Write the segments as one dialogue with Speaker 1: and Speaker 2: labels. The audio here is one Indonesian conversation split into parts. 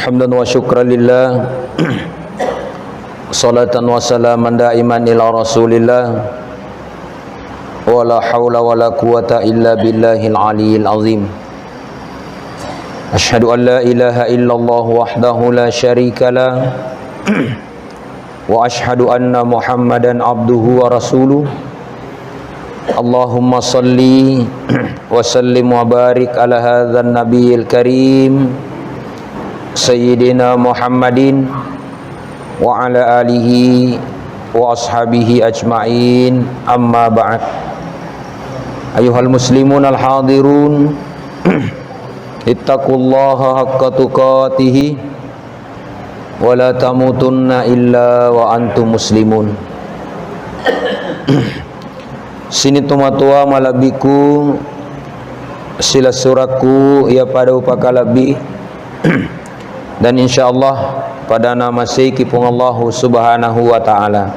Speaker 1: Hamdan wa syukran lillah. Salatan wa salaman daiman ila rasulillah. Wa la hawla wa la quwata illa billahil aliyyil azim. Ashhadu an la ilaha illallah wahdahu la syarika lah. Wa ashhadu anna Muhammadan abduhu wa rasuluh. Allahumma salli wa sallim wa barik ala hadzal nabiyil karim Sayyidina Muhammadin wa ala alihi wa ashabihi ajma'in, amma ba'd. Ayuhal muslimun al-hadirun, ittaqullaha haqqa tuqatih wa la tamutunna illa wa antum muslimun. Sini tumatua malabiku sila suraku ia pada upakalabi dan insyaallah pada nama Sayyidipun Allah Subhanahu wa taala.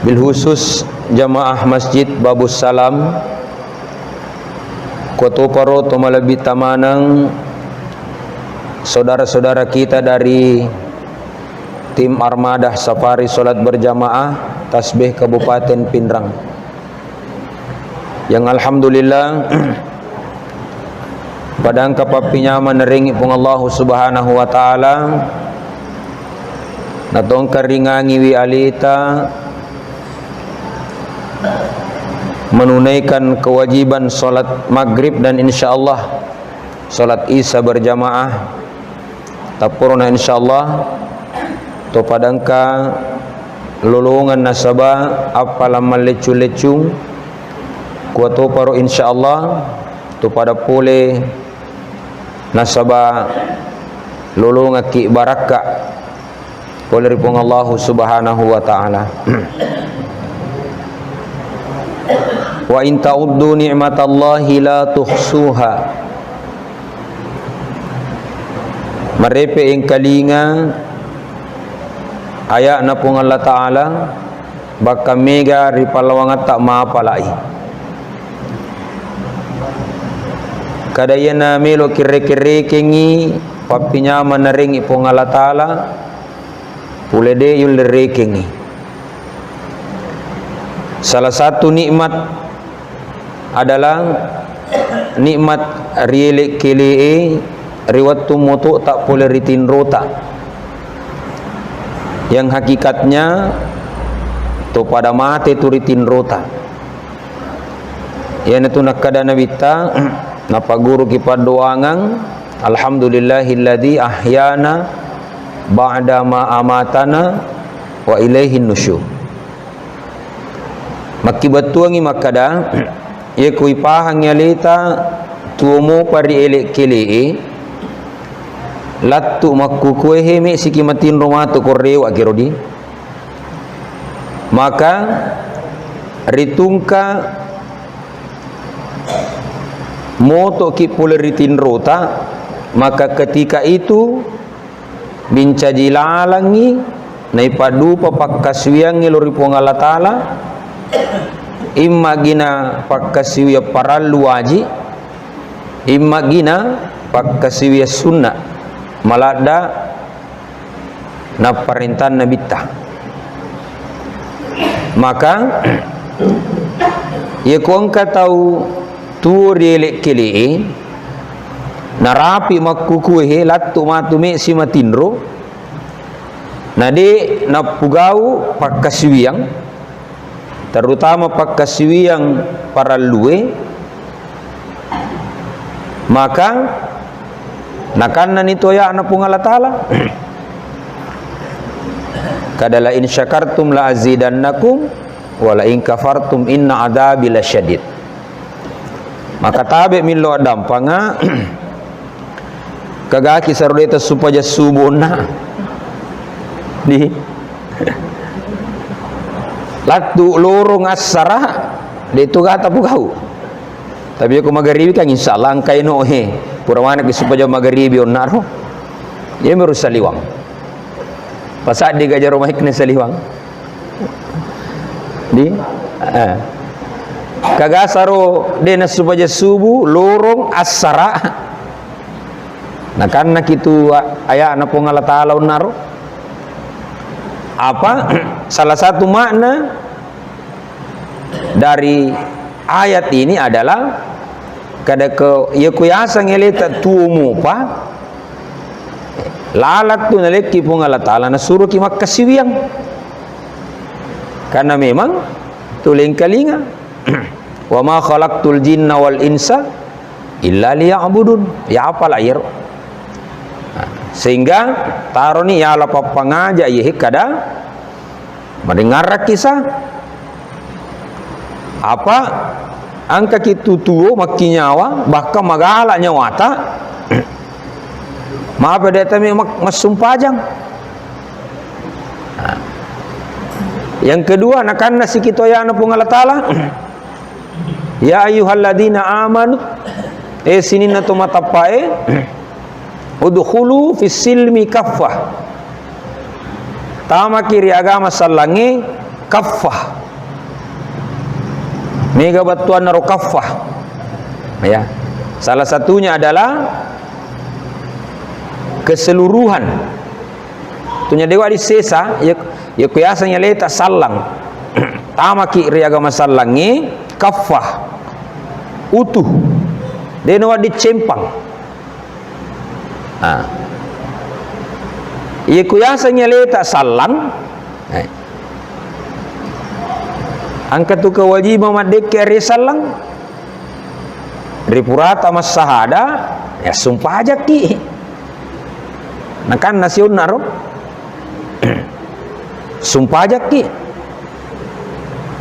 Speaker 1: Bil khusus jamaah Masjid Babus Salam Koto Paro Tomalabi Tamanang, saudara-saudara kita dari tim Armada Safari Salat Berjamaah Tasbih Kabupaten Pindrang, yang alhamdulillah pada angka papinya meneringi pun Allah Subhanahu wa taala natong karingangi wi alita menunaikan kewajiban salat maghrib dan insyaallah salat isya berjamaah tapurna insyaallah to pada angka lulungan nasabah apalah melecu-lecung kuato paro insyaallah to pada pole nasabah lulung aki barakah oleh ripong Allah Subhanahu wa taala. Wa in ta'uddu ni'matallahi la tuhsuha. Marepe ing kalinga aya na pong Allah taala baka mega ripalawangat tak maapalai. Kadaya na melo kire-kire kengi papinya menering ipong Allah taala pulede yul rekengi. Salah satu nikmat adalah nikmat rielek kelee riwat tumutu tak boleh ritinrota, yang hakikatnya to pada mate tu ritinrota. Ya natu nakadana wita napa guru kipad doangang alhamdulillahilladzi ahyana ba'da ma amatana wa ilaihin nusyur. Makibatuangi makada ye kui pahang yalita tuomo pari elek kelee lattu makku heme sikimatin romato korreu akirodi, maka ritungka moto ki poleritin rota, maka ketika itu bincajilalangi naipadu papakkaswiang ngiloripong Allah taala imma gina pakkaswiya parallu waji imma gina pakkaswiya sunnah malada na parintan na bitta. Maka ye kongka tahu tu rielek kelee narapi makkukuhe lattu matume si matinro nade napugau pakkaswiang, terutama pakkaswiang paralluwe, maka nakanna nito ya na pung Allah taala kadala in syakartum la azidannakum wa la in kafartum inna adzabi lasyadid. Maka tabe millo dampanga kagaki sarudeta supaya subuna di latu lorong asara itu kata pugau, tapi aku magharibi kan insyaallah angkai no he purawana ki supaya magharibi onaro ye meru saliwang pasad di gajar rumah ikne saliwang di kagasaro dena supaya subuh lorong asara Nah karena kitu ayat na pong Allah Ta'ala unaro apa salah satu makna dari ayat ini adalah kada ke ya kuyasa ngeleta tumu pa lalat tu nalek ki pong Allah Ta'ala na suruh ki makasiwiyang karena memang tuling kalinga wa ma khalaqtul jinna wal insa illa liya'budun ya apa lahir sehingga taroni ya la papangaja yeh kada mendengar kisah apa angka kitu tuo makinyawa bahkan magala nyawata maaf deta mi masumpajang. Yang kedua nakan nasi kita ya na pung Allah Ta'ala ya ayyuhalladzina amanu sinin na tumatapae udkhulu fis silmi kaffah tama kiri agama sallangi kaffah mega batuan naro kaffah ya salah satunya adalah keseluruhan tunya dewa di sesa ya kuyasanya leta sallang tama kiri agama sallangi kaffah utuh deno di cempang iya kuyasanya leta sallang angkat tu kewajiban madek kari sallang ripurata mas sahada ya sumpah aja ki nakan nasional sumpah aja ki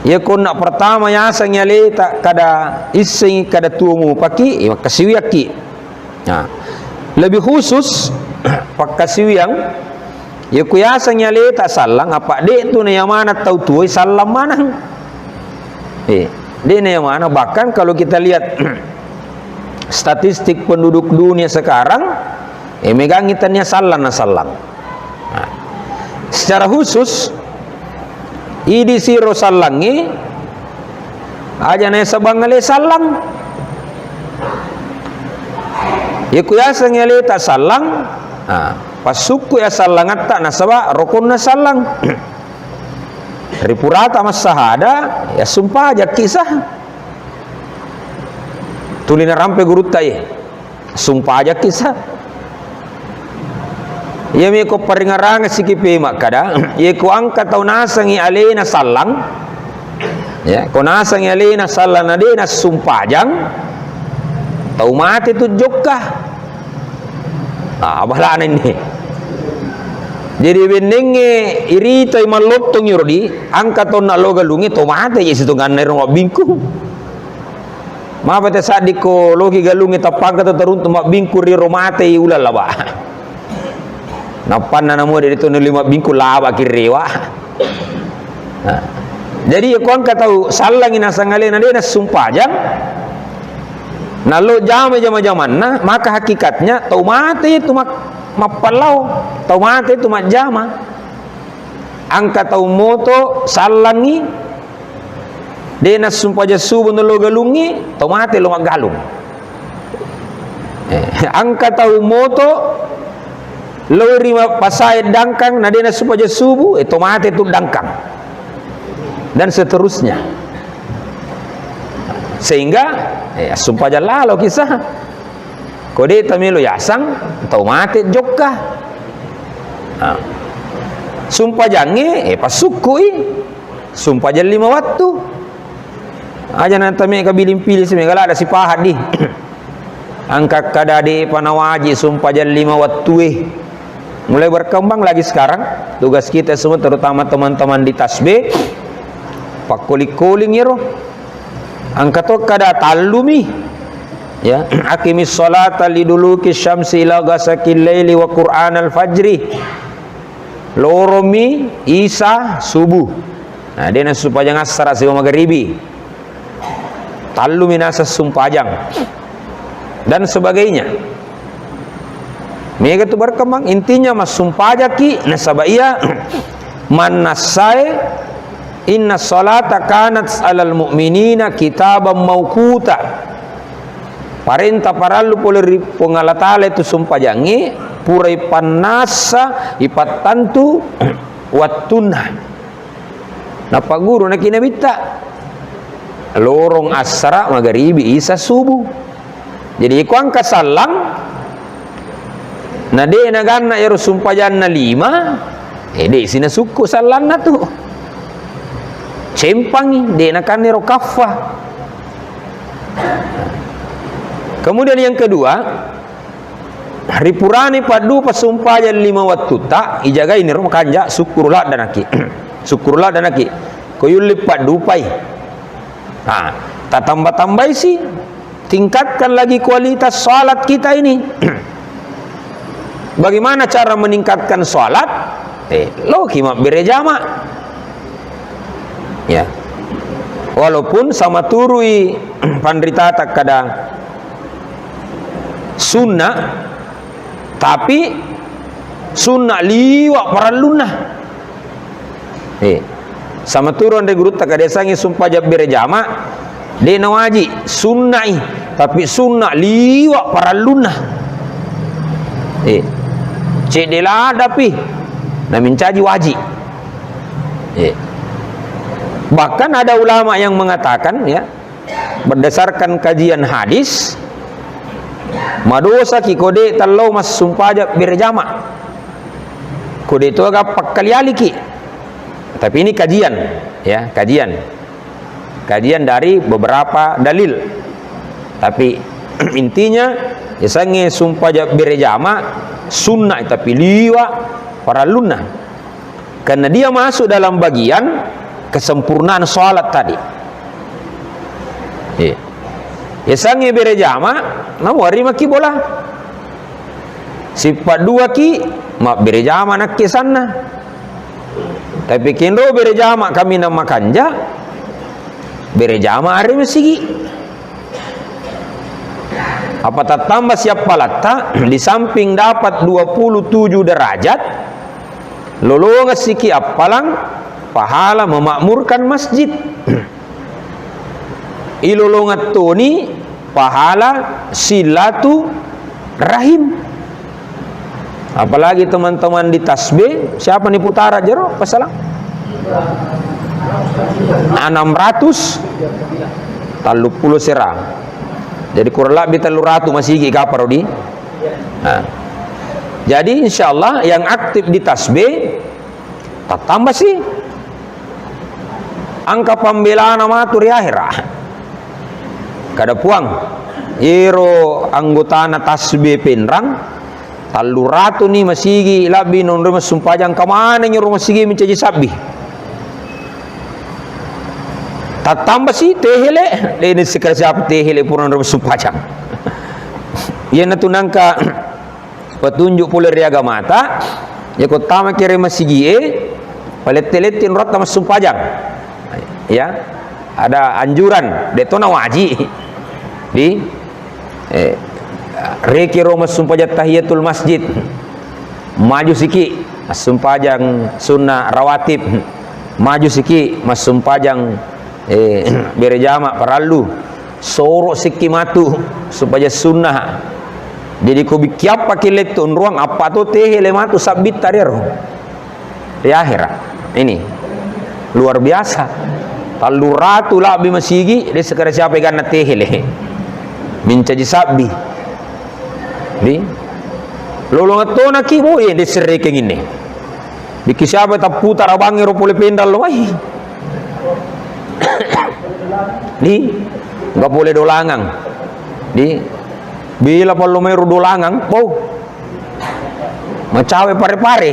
Speaker 1: ya kona pertama ya asangnya leta kada ising kada tumu paki ya kasiwiak ki lebih khusus pakasiwiang ya kuyasanya leta sallang apa dek tu na yang mana tahu tuoi sallam manang dia yang mana bahkan kalau kita lihat statistik penduduk dunia sekarang megangitannya sallan na sallang secara khusus idi siro sallangi aja na sabangale sallang ya kuyasa ngeleta sallang pasuku ya sallang atta nasaba rukun na sallang ripurata mas sahada ya sumpah aja kisah tulina rampe gurutta ye sumpah aja kisah ya mi ko paringaranga sikipe makada ye ko angka tau nasangi alena sallang ya ko nasangi alena sallang adena sumpah jang tau mati tu jokka balana ini jadi benenge irita imalotong yurdi angka to na logalungi to mate yesi to ganner mo bingku mapate sadiko logi galungi tapangka to tarun to bingku ri romate ulala ba napan na mo dito no lima bingku laba kirewa jadi ko angka tau sallang inasangale na dena sumpajang nalo jama-jaman na maka hakikatnya to mate itu mapalau tau mate itu majama angka tau moto sallangi dena sumpaja subu no logalungi tau mate lo magalung angka tau moto lori pasai dangkang na dena sumpaja subu tau mate itu dangkang dan seterusnya sehingga sumpaja lalo kisah kode tamilo yasang tau mate jokka sumpah jange pasukui sumpah jan 5 waktu aja nanti me kabilin pilih semegala ada si pahat di angka kadade panawaji sumpah jan 5 waktu mulai berkembang lagi sekarang tugas kita semua terutama teman-teman di tasbih pak kuling-kuling ya roh angka to kada talumi ya aqimis sholata liduluki syamsi ila ghasaqil laili wa qur'anal fajri loromi isa subuh nah dia supaya ngasar siwa maghribi talu minasa sumpajang dan sebagainya mega itu berkembang intinya mas sumpajaki nasabaiya man nasai inna sholata kanat alal mu'minina kitaban mauquta parenta parallu pole pongalatale tu sumpah jangi purai panasa ipatantu wattuna napa guru na kinabita lorong asra magharibi isa subuh. Jadi ikuang kasalang na de naganna ero sumpah janna 5 de sina suku salanna tu cempangi de nakan ero kafah. Kemudian yang kedua, hari purani padu pasumpajan 5 waktu tak ijaga ini rumah kanja syukurlah dan aki syukurlah dan aki koyulip padu pai. Nah, tak tambah-tambah sih, tingkatkan lagi kualitas salat kita ini. Bagaimana cara meningkatkan salat? Lo kimak berjama. Ya. Walaupun sama turui pandrita tak kada sunnah, tapi sunnah liwak paralunah. Sama turun de guru tak ada sangi sumpah jab berjama de nawaji sunnah tapi sunnah liwak paralunah. Cek de la tapi na mincaji wajib. Bahkan ada ulama yang mengatakan ya berdasarkan kajian hadis madosa ki kode tallau mas sumpah jab berjama kode itu agak pakkali aliki. Tapi ini kajian ya, kajian dari beberapa dalil. Tapi intinya ya sange sumpah jab berjama sunnah tapi liwa para lunah karena dia masuk dalam bagian kesempurnaan salat tadi. Ya sange berjama na wari maki bola sifat 2 ki ma berjama nak ke sana. Tapi kinro berjama kami nama kanja berjama hari masigi apa tak tambah siapa latta di samping dapat 27 derajat lolonga siki apalang pahala memakmurkan masjid ilolongat toni pahala silatu rahim. Apalagi teman-teman di tasbih, siapa nih putara jero pasalang 600 talupuluh serang. Jadi kurang lebih 300 masih gigi kapar di. Nah, jadi insyaallah yang aktif di tasbih tak tambah sih angka pembelaan amatur di akhirat kada puang iro anggota tasbih penrang 300 nih masigi labi non rumah sumpajang kemana nih rumah sigi mencaji sabi tak tambah sih tehele ini sekali siapa tehele purna rumah sumpajang ya natunangka petunjuk pula riaga mata ya kau tama kira masigi palet-teletin rot sama sumpajang ya ada anjuran detona wajib di reki roma sumpajat tahiyatul masjid maju siki sumpajang sunnah rawatib maju siki mas sumpajang berjama parallu sorok siki matu supaya sunnah jadi ko bikiap pakai letun ruang apa tu teh lematu sabit tarir di akhirat ini luar biasa talu ratu lah bimasigi de sekarang siapa yang teh le mincaji sabbi di lolong to na ki boy de serrekeng ini di kisaba ta putar abangi ro pole pendal wai di enggak boleh dolangang di bila perlu meru dolangang bau macawe pare-pare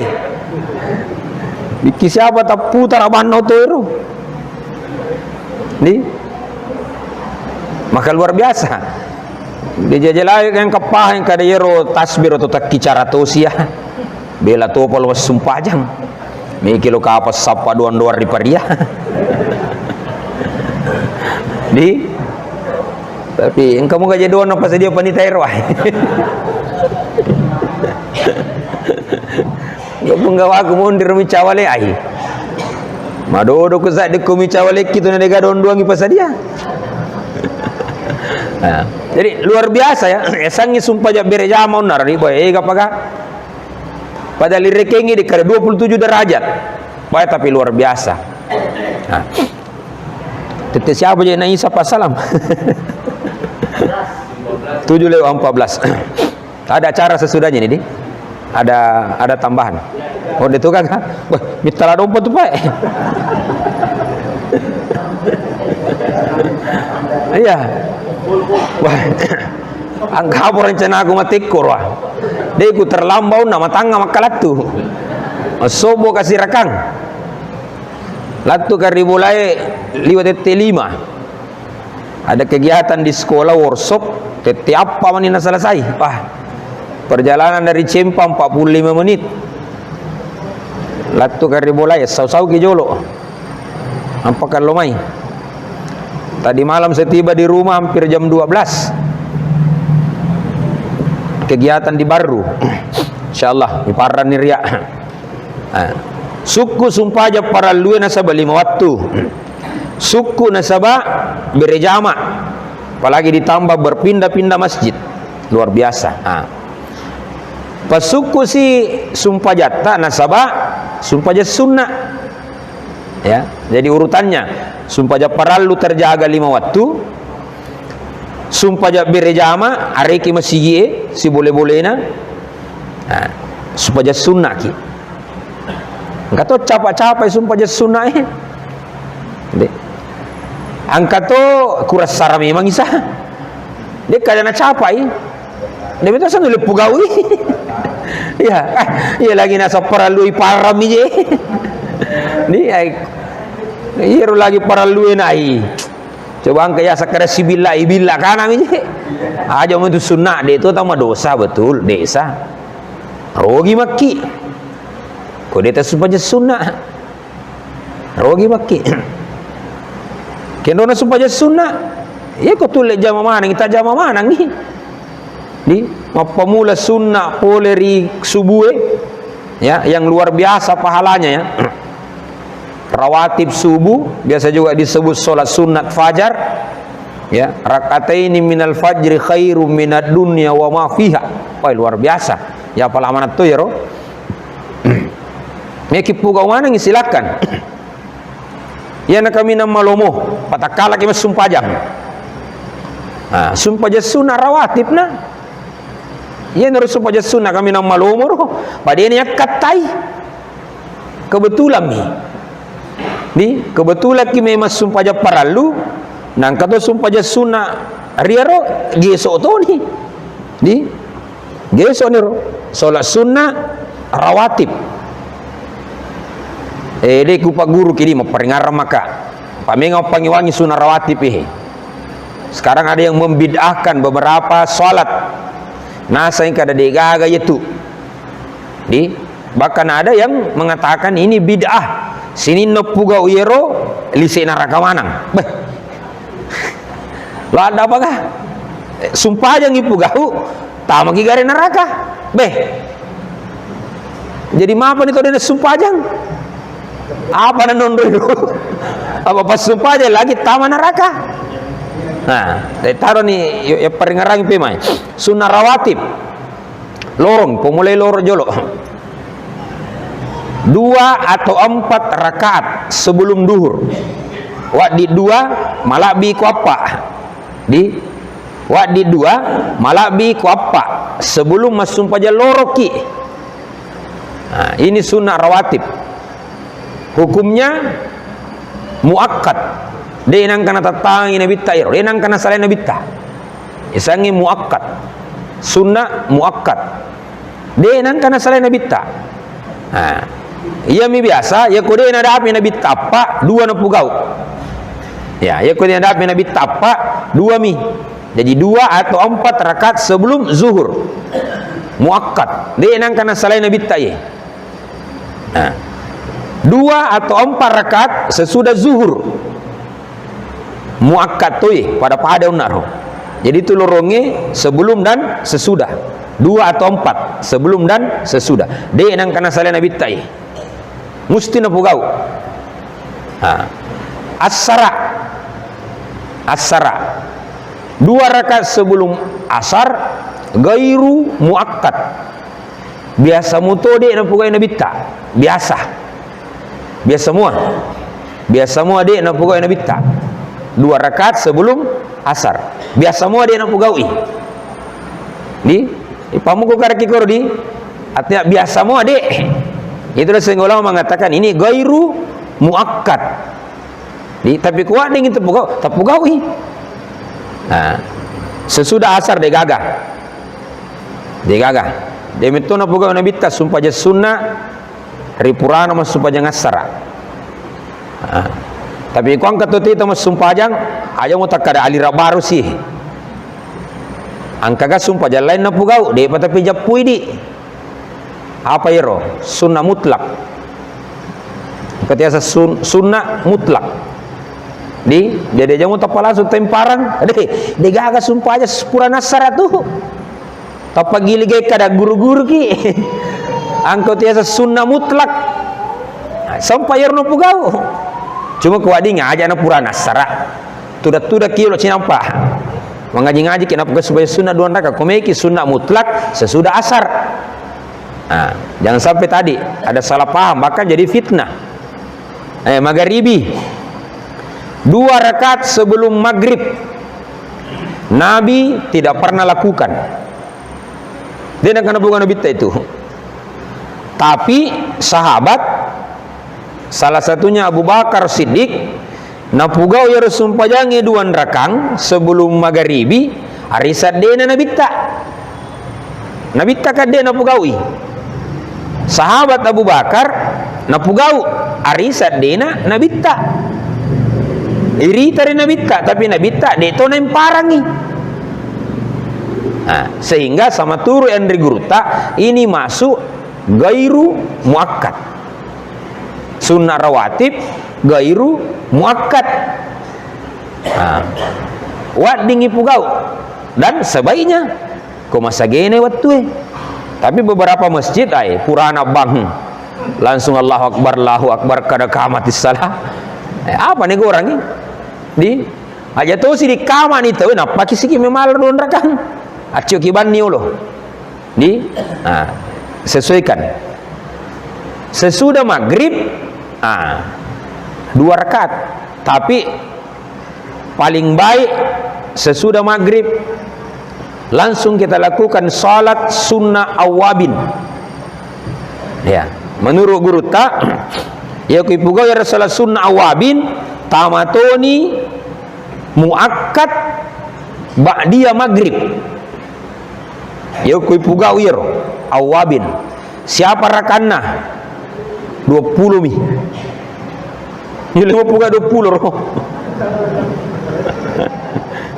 Speaker 1: di kisaba ta putar abanno to ro di maka luar biasa dijajalai yang kepah yang kadayero tasbir atau tak kicara tosia bela to polo sumpajang mikilo kapas sapa duan-duan di paria di tapi engkau mau gaji doan apa saja panitia rwah enggak penggawa aku mundir micawale ai madodo ku sak de ku micawale kitu na dega don duangi pasadia Nah, jadi luar biasa ya. Esangi sumpah ja berejama unar ni boy. Kapaga? Pada lirekengi di kada 27 derajat. Boy tapi luar biasa. Nah. Tete siapa je na Isa pasalam? 7:14. Ada acara sesudahnya ini, ada tambahan. Oh itu kagak? Wah, mitala dompet tuh Pak. Iya. Wah. Angka apa rencana aku matikor wah. Dia ku terlambau nama tangga makalat tuh. Sobo kasih rekang. Latu kari mulai liwat T5. Ada kegiatan di sekolah workshop setiap apa manina selesai. Wah. Perjalanan dari Cempang 45 menit. Latu kari mulai sau-sau ke Jolo. Ampakan lomai. Tadi malam saya tiba di rumah hampir jam 12. Kegiatan di Baru. Insyaallah di Paran Niria. Suku sumpah aja para luwe nasabah 5 waktu. Suku nasabah berjama. Apalagi ditambah berpindah-pindah masjid. Luar biasa. Pas suku si sumpah jata nasabah sumpah aja sunnah. Ya, jadi urutannya sumpah aja paralu terjaga 5 waktu. Sumpah aja berjama areki masih si boleh-bolehna. Sumpah aja sunnah ki. Enggak tahu capai-capai sumpah aja sunnah angkat tu kuras sara memang isa. Dia kadang capai. Dia betul sang le pugawi. Ya, iya lagi nasa paralu param je. Ni ai iya lagi paralu nai. Coba angka ya sakara sibilla ibilla kana mi je. Aja itu sunnah dia itu tama dosa betul, desa. Rogi maki. Kau dia sumpah je sunnah. Rogi maki. Kendona sumpah je sunnah. Ya kau tulis jama mana kita jama mana ni. Di pemula sunnah poleri subuh ya yang luar biasa pahalanya ya. Rawatib subuh biasa juga disebut solat sunat fajar ya, rakataini minal fajri khairum minad dunya wa ma fiha. Wah luar biasa ya, apa amanat tu ya roh. Ya kipuga mana ngi silakan. Ya nak kami nama lomo patakala kami sumpah jam. Sumpah je sunnah rawatib na. Ya nurut sumpah je sunnah kami nama lomo roh. Padahal ni katai. Kebetulan ni. Ni kebetulan kimi mas sumpah je paralu. Nang kata sumpah je sunnah riaro gesok tu ni. Ni gesok ni roh. Solat sunnah rawatib. Dia kupa guru kini memperingar maka pamenga pangiwangi sunnah rawatib sekarang ada yang membid'ahkan beberapa salat nasa yang kada digaga itu bahkan ada yang mengatakan ini bid'ah sini nopuga uyero lise neraka manang lo ada apakah sumpah aja ngipugau tama gigare neraka jadi maaf nih kalau dia sumpah aja apa nanondo itu apa pas sumpah aja lagi taman neraka. Dari taruh nih ya peringarang pemai sunnah rawatib lorong pemulai lorong jolo 2 atau 4 rakaat sebelum duhur wadi 2 malabi ku apa di wadi 2 malabi ku apa sebelum mas sumpah aja loroki. Ini sunnah rawatib. Hukumnya muakkad. Dia nang kana tatangi nabi ta'ir. Dia nang kana saleh nabi ta. Isangi muakkad. Sunnah muakkad. Dia nang kana saleh nabi ta. Iya mi biasa, ya kode na dapat nabi tapa 2 na pugau. Ya, ya kode na dapat nabi tapa 2 mi. Jadi 2 atau 4 rakaat sebelum zuhur. Muakkad. Dia nang kana saleh nabi ta ye. 2 atau 4 rakaat sesudah zuhur muakkad tu pada unar. Jadi itu lorongnya sebelum dan sesudah 2 atau 4 sebelum dan sesudah dia nang kana saleh nabi tai mesti na pugau. As-sara 2 rakaat sebelum asar gairu muakkad. Biasa mutode na pugay na bitta. Biasa. Biasa semua de na pugay na bitta. 2 rakaat sebelum asar. Biasa semua de na pugawi. Di pamuko karaki kordi artinya biasa semua de. Itulah sehingga ulama mengatakan ini gairu muakkad. Tapi kuat dengan terpugawi. Nah, sesudah asar dia gagah. Demitona pugawi na bitta sumpah jas sunnah ripurana mas sumpah jang asara. Tapi kuang katuti itu mas sumpah jang aja mau tak ada alira baru sih. Angkaga sumpah jang lain na pugau dia tapi japui di apa iro sunnah mutlak. Ketika sunnah mutlak di dia jamu tapala su temparan de gaga sumpah aja sepura nasara tuh tapa gilige kada guru-guru ki angko tiasa sunnah mutlak sampai yerno pugau cuma kuadinga aja na pura nasara tuda kilo cinampa mengaji-ngaji kenapa supaya sunnah 2 rakaat komeki sunnah mutlak sesudah asar. Nah, jangan sampai tadi ada salah paham bahkan jadi fitnah. Maghribi 2 rakaat sebelum maghrib Nabi tidak pernah lakukan. Dia nak kena bukan bitta itu. Tapi sahabat salah satunya Abu Bakar Siddiq napugau ya sumpajangi 2 rakang sebelum maghribi arisat dena nabitta. Nabitta kad dena pugawi. Sahabat Abu Bakar napugau arisat dena nabitta. Iri tari nabitta tapi nabitta deto nem parangi. Nah, sehingga sama turu Andri Guruta ini masuk gairu muakkad. Sunnah rawatib gairu muakkad. Nah, wat dingi pugau dan sebaiknya ko masagene waktu tapi beberapa masjid purana bang langsung Allahu Akbar kada kamatis salah. Apa nih orang ini di aja tuh si di kamar itu nah pakai siki memal 2 rakaat acio kiban niulo di sesuaikan sesudah maghrib 2 rakaat tapi paling baik sesudah maghrib langsung kita lakukan salat sunnah awabin ya menurut guru tak ya kuipuga ya salat sunnah awabin tamatoni muakkad ba'diya maghrib ya kuipuga wir awabin siapa rakanna 20 mi yulemo puga 20 roh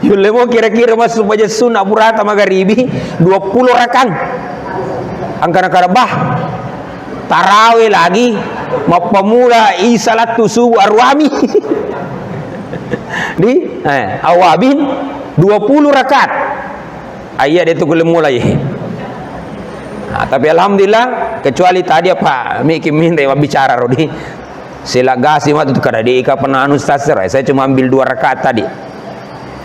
Speaker 1: yulemo kira-kira masuk baca sunnah purata maghribi 20 rakang angkana bah tarawih lagi mapamula isalatu subuh arwami di awabin 20 rakaat ayat itu boleh mulai. Tapi alhamdulillah kecuali tadi apa miki minta bicara rodi silagasi waktu itu kada di pernah ustaz saya cuma ambil 2 rakaat tadi.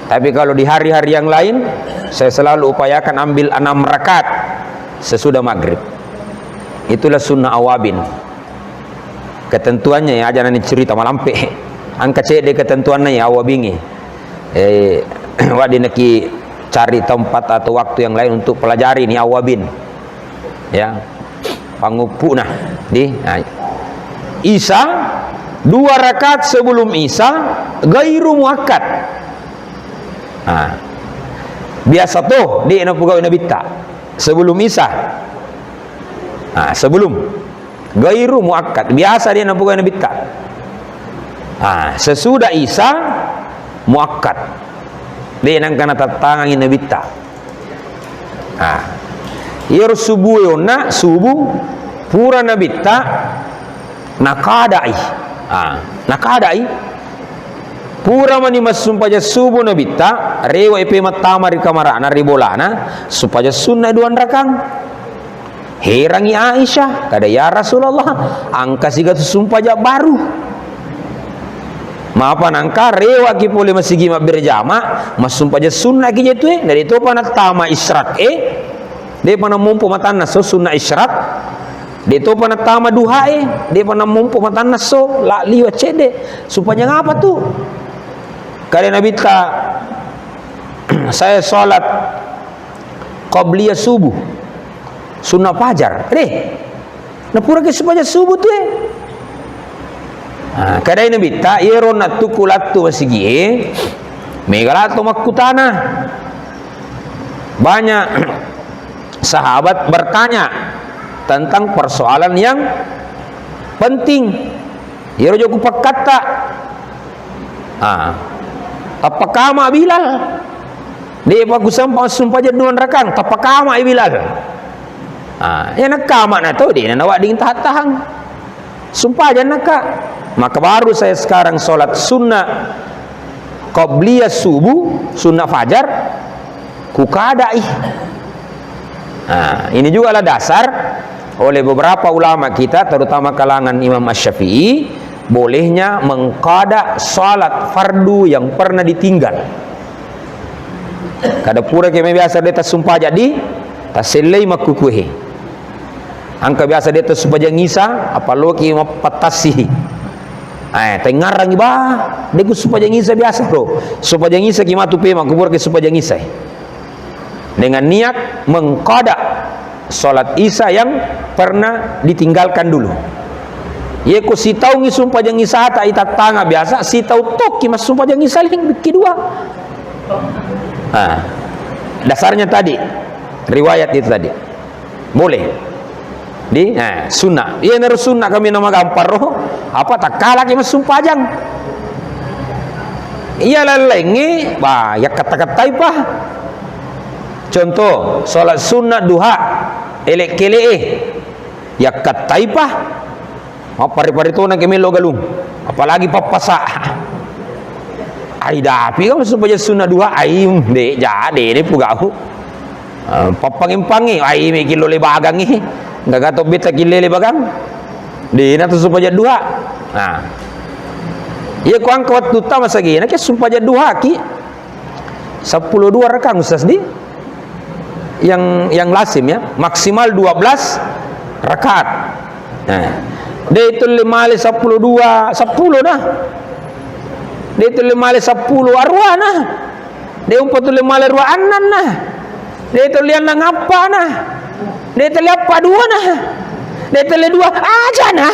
Speaker 1: Tapi kalau di hari-hari yang lain saya selalu upayakan ambil 6 rakaat sesudah maghrib. Itulah sunnah awabin. Ketentuannya ya aja nanti cerita malampe. Angka CD ketentuannya ya awabingi. Wadi neki cari tempat atau waktu yang lain untuk pelajari nih awabin. Ya. Pangupu nah di Isya 2 rakaat sebelum Isya gairu muakkad. Biasa tuh di pegawai nabitta sebelum Isya. Sebelum gairu muakkad biasa dia pegawai nabitta. Sesudah Isya muakkad dia nang kana tatangangin nabitta. Ir subuh yona subuh pura nabitta nakadai. Nakadai pura mani masumpaja subuh nabitta rewa ipe matama ri kamarana ribolana supaya sunnah 2 rakang. Herangi Aisyah kada ya Rasulullah angka siga sumpaja baru. Maapa nangka rewa ki pole masigi ma berjama masumpa je sunnah ki jetu dari itu pana tama israk de pana mumpu matan naso sunnah israk de itu pana tama duha de pana mumpu matan naso la liwa cede supaya ngapa tuh kali nabi ta saya sholat qabliyah subuh sunnah fajar na pura ke supaya subuh tuh kadai nabi ta iron na tukulatu masigi megalato makutana. Banyak sahabat bertanya tentang persoalan yang penting. Iro joku pakata apakah ma Bilal de bagus sumpah jaduan rakang tapakah ma Bilal ya nakama na to de nawa ding tahatahang sumpah janaka. Maka baru saya sekarang sholat sunnah qabliyah subuh, sunnah fajar kukadai. Ini juga lah dasar oleh beberapa ulama kita, terutama kalangan Imam Asy-Syafi'i, bolehnya mengqada sholat fardu yang pernah ditinggal. Kada pura keme biasa deta sumpah jadi taselei makukuhe. Angka biasa deta sumpah ngisa apaloki mapatasi. Tengarang iba, deku supaya ngisa biasa bro. Supaya ngisa kimatu pe makubur ke supaya ngisa. Dengan niat mengqada salat Isya yang pernah ditinggalkan dulu. Ye ko si tau ngi supaya ngisa ta itat tanga biasa, si tau tok ki mas supaya ngisa ling kedua. Dasarnya tadi riwayat itu tadi. Boleh. Di sunnah iya naru sunnah kami nama gampar roh apa tak kalah ki masumpajang iya lalengi bah ya kata-katai pah contoh salat sunnah duha elek kele ya katai pah pari-pari tu nak kemelo galung apalagi papasa ai dapi kamu supaya sunnah duha ai de jade ni pugau papangimpangi ai me kilo le bagangi nggak gato beta kilele bagang di na tu supaya dua iya ko ang kawat tuta masagi na kaya supaya dua ki 10 dua rekang ustaz di yang lasim ya maksimal 12 rakaat de itu 5 le 10 dua 10 nah de itu 5 le 10 arwa nah de 45 le arwa anan nah de itu lian nang apa nah dia terlihat dua nah, dia terlihat dua aja nah.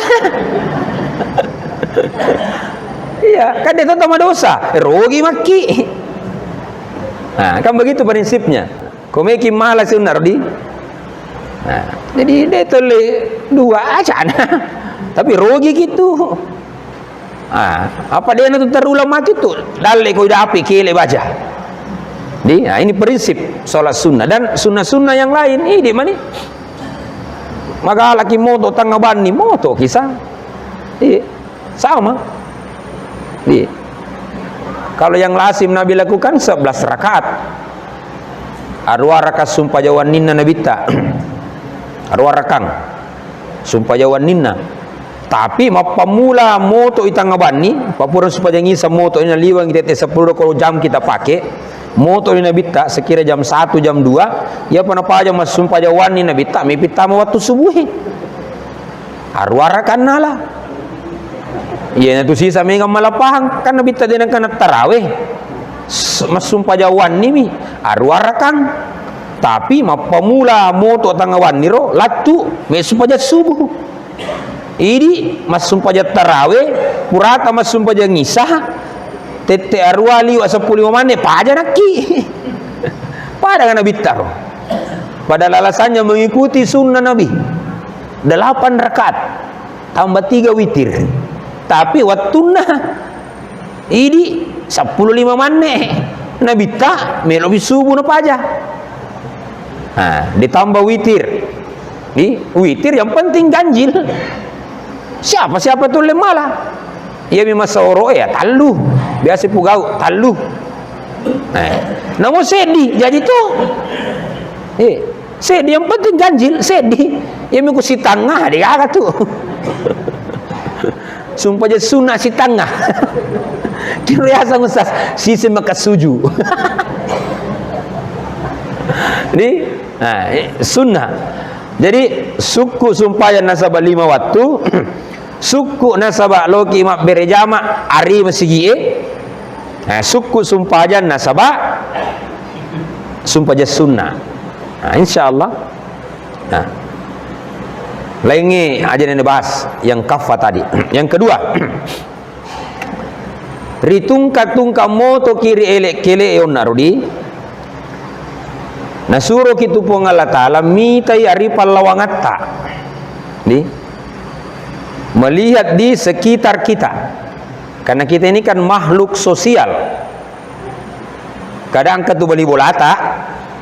Speaker 1: Iya, kan dia tambah dosa, rugi maki. Kan begitu prinsipnya. Komeki malas unar di. Jadi dia terlihat dua aja nah, tapi rugi gitu. Apa dia nanti terulang mati tuh? Dalek kau dah api kile baca. Ini prinsip sholat sunnah dan sunnah-sunnah yang lain ini di mana? Maka laki moto tangaban ni moto kisah, sama. Kalau yang lazim Nabi lakukan 11 rakaat. Arwa rakaat sumpah jawan ninna Nabi ta. Arwa rakang sumpah jawan ninna. Tapi mapamula moto itangaban ni, papura supaya ngisa moto ina liwang kita 10 kalau jam kita pakai. Moto ni Nabi tak sekira jam 1 jam 2 ya panapa aja mas sumpah jawan ni Nabi tak mipita waktu subuh arwarakan nala iya tu sisa mega malapahang kan Nabi tak dia nak tarawih mas sumpah jawan ni mi arwarakan tapi mapamula moto tangawan ni ro latu me sumpah subuh ini mas sumpah tarawih purata mas sumpah ngisah tete arwali wa 10 mane paja naki pada kan Nabi taro pada alasannya mengikuti sunnah Nabi 8 rakaat tambah 3 witir tapi wattuna ini 15 mane Nabi tak melobi subuh na paja ditambah witir witir yang penting ganjil siapa tuh lemala ia memang soro ya talu biasa pugau talu namun sedih jadi tuh sedih yang penting ganjil sedih ia memang si tengah dia tuh sumpah je sunnah si tangah. Kira ya sang ustaz sisi maka suju. Ini sunnah. Jadi suku sumpayan nasabah 5 waktu. Suku nasabah loki mak berejama ari masigi. Suku sumpayan nasabah sumpah je sunnah. Insyaallah. Lainnya aja yang dibahas yang kafah tadi. Yang kedua, ritungka moto kiri elek kele onarudi. Nasuro kitu po Allah Ta'ala mitai ari palawangatta. Melihat di sekitar kita. Karena kita ini kan makhluk sosial. Kadang angkat tu bali bolata,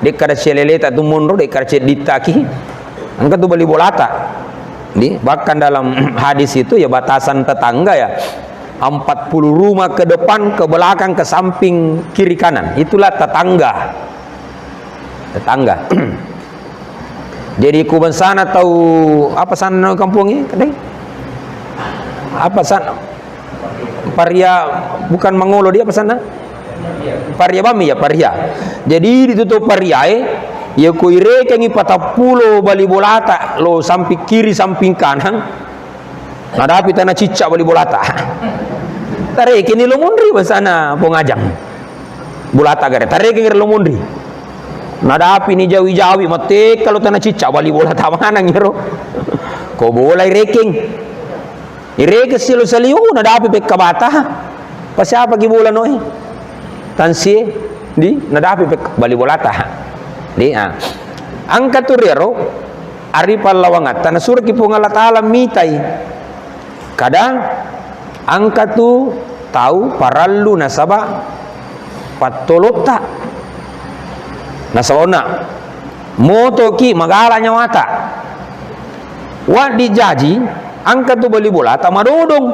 Speaker 1: dek kada seleleta tu munro, dek kada ceditaki. Angkat tu bali bolata. Bahkan dalam hadis itu ya batasan tetangga ya 40 rumah ke depan, ke belakang, ke samping, kiri kanan. Itulah tetangga. Jadi kuban sana tahu apa sana kampungnya? Apa sana? Paria bukan Mangolo dia apa sana? Paria Bami ya Paria. Jadi ditutup Paria ya kuire kengi 40 bali bolata lo samping kiri samping kanan. Nadapi tanah cicak bali bolata. Tarik kini lo mundri basana pengajang. Bolata gare tarik kini lo mundri. Nadapi ni jawi-jawi mate kalau tanah cicak bali bolata mana ngiro. Ko bola ireking. Ireke silo saliu nadapi pek kabata. Pa siapa gi bola noi? Tansi di nadapi pek bali bolata. Angkat turero ari palawangat tanah surah ki pung Allah Ta'ala mitai kadang angkat tu tahu parallu nasaba patolota nasabona moto ki magala nyawata wa dijaji angkat tu bali bola ta madodong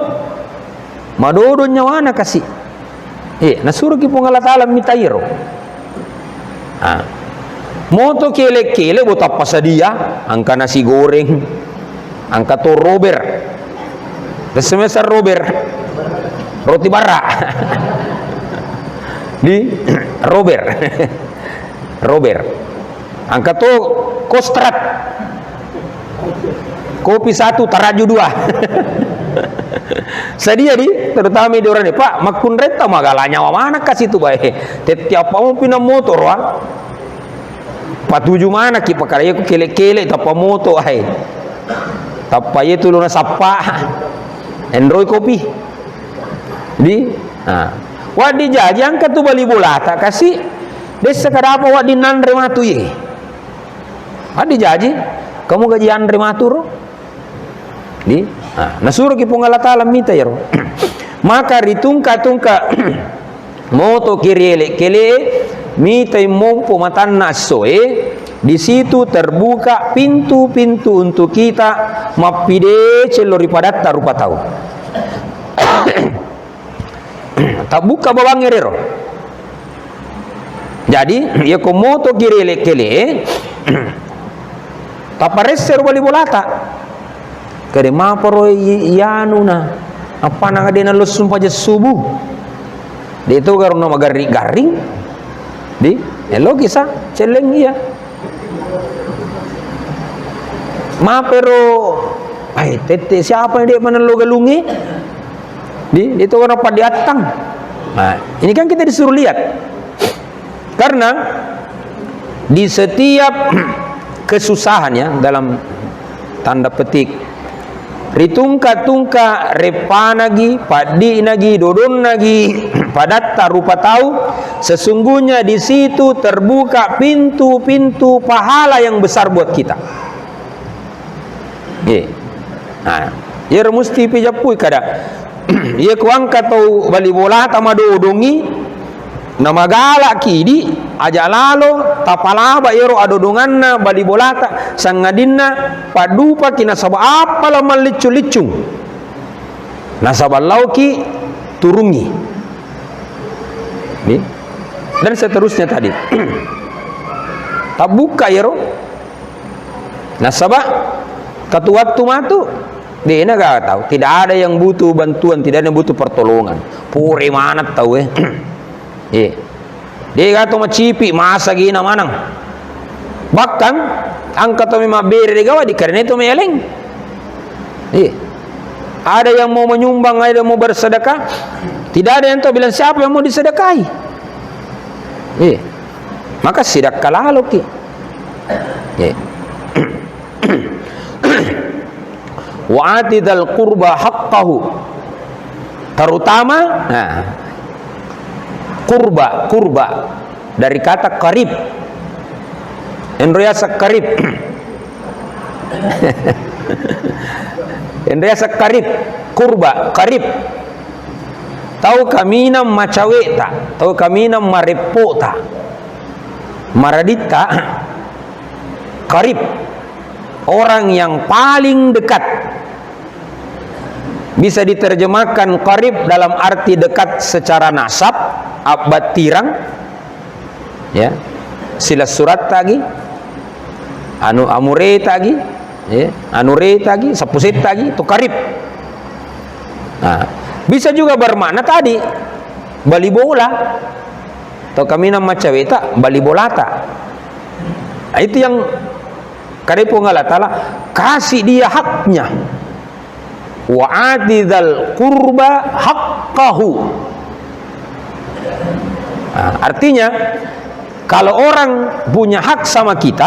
Speaker 1: nyawana kasi nasuru ki pung Allah Ta'ala mitairo moto kele buat apa sadia angka nasi goreng angka to rober semester rober roti bara di rober angka to kostrat kopi 1 taraju 2 sedia di terutama di orang ini Pak makun reta magalanya mana kasih tu baik tiap mau pinam motor wah patuju mana ki pakaraya ko kele tapa moto ay tapa ye tulo na sapa enroy kopi di wa di jajang ka tu bali bolata kasi desa kadapa wa di nan rematu ye di jaji kamu gaji an rematur di nasuro ki pung Allah Ta'ala mita yero maka ritungka moto kiri kele mitai mompo matanna soe di situ terbuka pintu-pintu untuk kita mapide celori padatta rupa tahu tak buka bawangirero jadi ya komoto kirele kele tapareser bali bolata kade maporo yanuna apa nang adena lusum paja subuh di itu karena garing di kisah celeng iya pero tete siapa yang dia mana lo galungi di itu orang pada datang ini kan kita disuruh lihat karena di setiap kesusahan ya dalam tanda petik ritungka repanagi padi nagi dodon nagi padatta rupa tahu sesungguhnya di situ terbuka pintu-pintu pahala yang besar buat kita. Ya mesti pijapui kada. Ya kuangka tau bali bola tama dodongi nama galak kidi aja lalo tapalaba yero adodonganna bali bolata sangadinna padupa kina saba apa lama licu-licu nasabah lauki turungi dan seterusnya tadi tak buka yero nasabah katu waktu matu Dia nggak tahu, tidak ada yang butuh bantuan, tidak ada yang butuh pertolongan. Puri mana tahu dia kata macipi masa gina manang. Bahkan angkat tu memang beri gawa di karena itu meleng. Ada yang mau menyumbang, ada yang mau bersedekah. Tidak ada yang tahu bilang siapa yang mau disedekahi. Maka sedekah lalu ki. Wa atidal qurba haqqahu. Terutama kurba dari kata qarib. Endriasa qarib. Endriasa qarib, kurba qarib. Tahu kamina macaweta, tahu kamina marepota. Maradita qarib. Orang yang paling dekat. Bisa diterjemahkan qarib dalam arti dekat secara nasab, abad tirang, ya, sila surat tagi, amure tagi, ya, anure tagi, sapusit tagi, itu qarib. Nah, bisa juga bermakna tadi bali bola, atau kami nama caweta bali bolata. Nah, itu yang karibu Allah Ta'ala kasih dia haknya. Wa atidal qurba haqqahu. Nah, artinya kalau orang punya hak sama kita,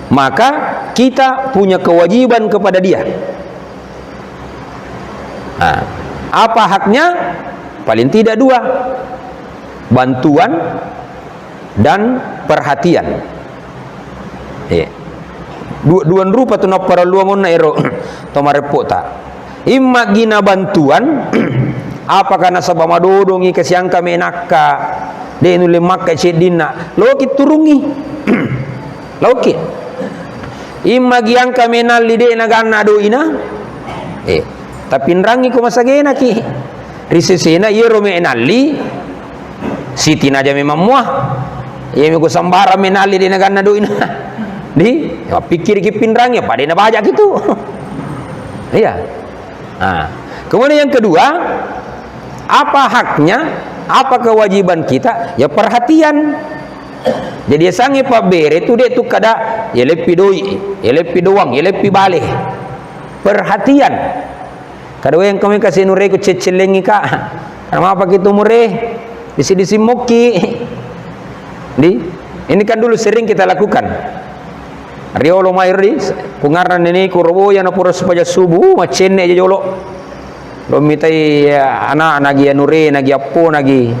Speaker 1: maka kita punya kewajiban kepada dia. Nah, apa haknya? Paling tidak dua, bantuan dan perhatian. Duan rupa tu nak paraluangon na ero tomarepota. Imma gina bantuan apa kana sabama dodongi kasiang kami nakka de nule makka cedina loki turungi loki imma giang kami nalli de naganna do ina tapi nrangi ko masagena ki risesena yero me nalli siti naja memang muah yemi ko sambara me nalli de naganna do ina di ya, pikir ki pinrang ya pada na bajak gitu. Iya. Nah, kemudian yang kedua, apa haknya, apa kewajiban kita? Ya perhatian. Jadi sangi Pak Bere itu dia tu kada ya lepi doi, ya lepi doang, ya lepi balik. Perhatian. Kada yang kami kasih nure ku cecelengi ka. Nama apa gitu mure? Disi moki. Ini kan dulu sering kita lakukan. Riolo mairi pungaran ini kurobo yang napura supaya subuh macen aja jolo lo mitai anak nagi anure nagi apo nagi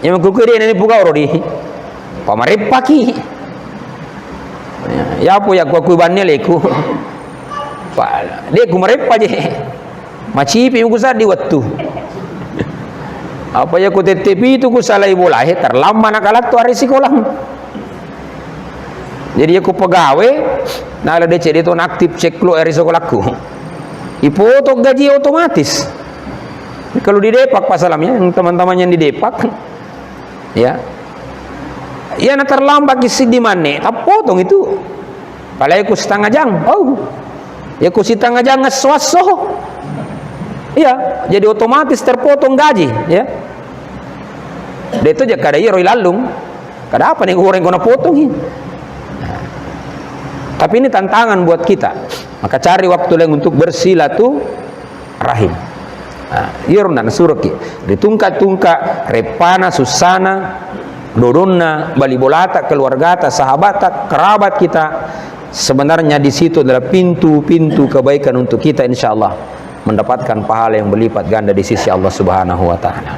Speaker 1: yang kukuri ini puga orodi pamarepaki ya apo ya ku bannya leku dia kumarepa je macipi ku di waktu apa ya ku tetepi itu ku salai bola terlama nakalat tu hari sekolah. Jadi aku pegawai, nah ada DC itu aktif cek lu eri sekolahku. Ipoto gaji otomatis. Kalau di Depak pasalamnya, teman-teman yang di Depak, ya, ya nak terlambat kisi di mana? Tak potong itu. Palai aku setengah jam, ya aku setengah jam ngeswaso. Ya, jadi otomatis terpotong gaji, ya. Dia itu aja kada iroi lalung, kada apa nih orang kena potong. Tapi ini tantangan buat kita. Maka cari waktu lain untuk bersilaturahim. Irna surki. Ditungka-tungka repana susana dodonna balibolata keluargata sahabata kerabat kita. Sebenarnya di situ adalah pintu-pintu kebaikan untuk kita insyaallah mendapatkan pahala yang berlipat ganda di sisi Allah Subhanahu wa taala.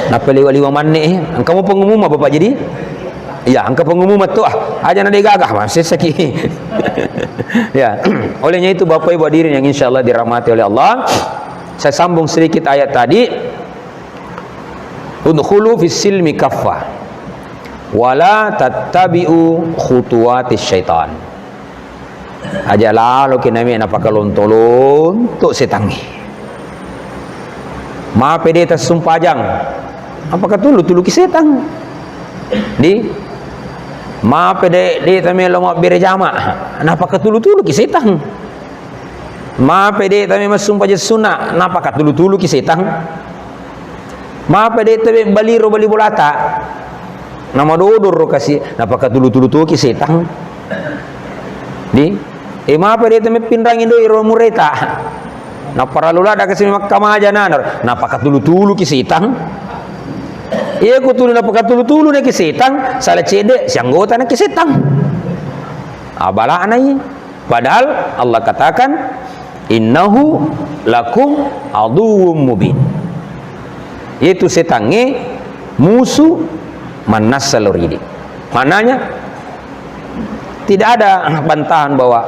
Speaker 1: Nah, peliwali manne kamu pengumum Bapak jadi? Ya, angka pengumuman tu aja nade gagah masih saki. Ya, olehnya itu Bapak Ibu hadirin yang insyaallah dirahmati oleh Allah, saya sambung sedikit ayat tadi. Udkhulu fis silmi kaffa wala tattabi'u khutuwatis syaitan. Aja lalu kinami napakalontolon tu setangi. Ma pede tas sumpajang. Apakah tulu ki setan? Di ma pede de tamelo ma berjama. Napa ketulu-tulu ki setan? Ma pede tami masum paja sunna napa kat tulu-tulu ki setang. Ma pede tami baliro bali bolata. Nama dodor kasih napa kat tulu-tulu tu ki setang. Di ma pede tami pinrang indo iro mureta. Na para lula da kasi makamaja nanar napa kat tulu-tulu ki setang. Iya ko tulu napa kat tulu-tulu na ki setang sala cede si anggota na ki setang. Abala anai. Padahal Allah katakan innahu lakum aduwwum mubin. Itu setange musuh manassaluridi. Mananya tidak ada bantahan bahwa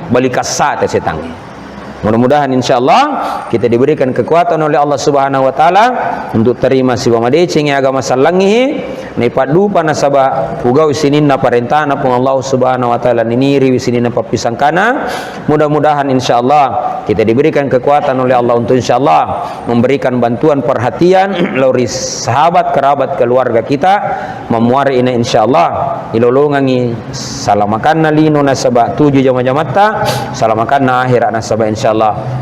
Speaker 1: balika sate setange. Mudah-mudahan insyaallah kita diberikan kekuatan oleh Allah Subhanahu wa taala untuk terima siwa madecing agama sallangi ni padu panasaba pugau sininna parentana pun Allah Subhanahu wa taala niniri wisinina papisangkana. Mudah-mudahan insyaallah kita diberikan kekuatan oleh Allah untuk insyaallah memberikan bantuan perhatian lori sahabat kerabat keluarga kita memuari ini insyaallah ilolongangi salamakan lino nasaba 7 jama-jamata salamakan akhirat nasaba insyaallah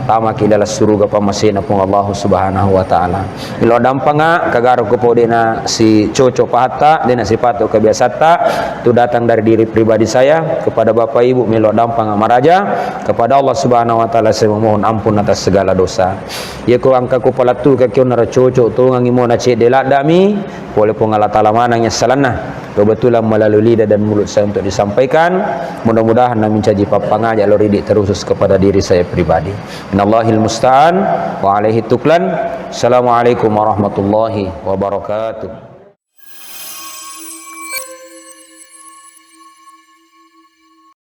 Speaker 1: tama kidala suruga pamasina pun Allah Subhanahu wa taala. Ilo dampanga kagaro ko po dina si Coco Pahata dina si Pato Kebiasata itu datang dari diri pribadi saya kepada Bapak Ibu milo dampang amaraja kepada Allah Subhanahu wa taala saya memohon ampun atas segala dosa. Ye ko angka ko palatu ka kyo nara Coco tu ngangi mo na cedela dami boleh pun Allah taala manangnya salana kebetulan melalui lidah dan mulut saya untuk disampaikan. Mudah-mudahan namin caji papangaja lo ridik terusus kepada diri saya pribadi. Innallahil musta'an wa alaihi tuklan. Assalamualaikum warahmatullahi wabarakatuh.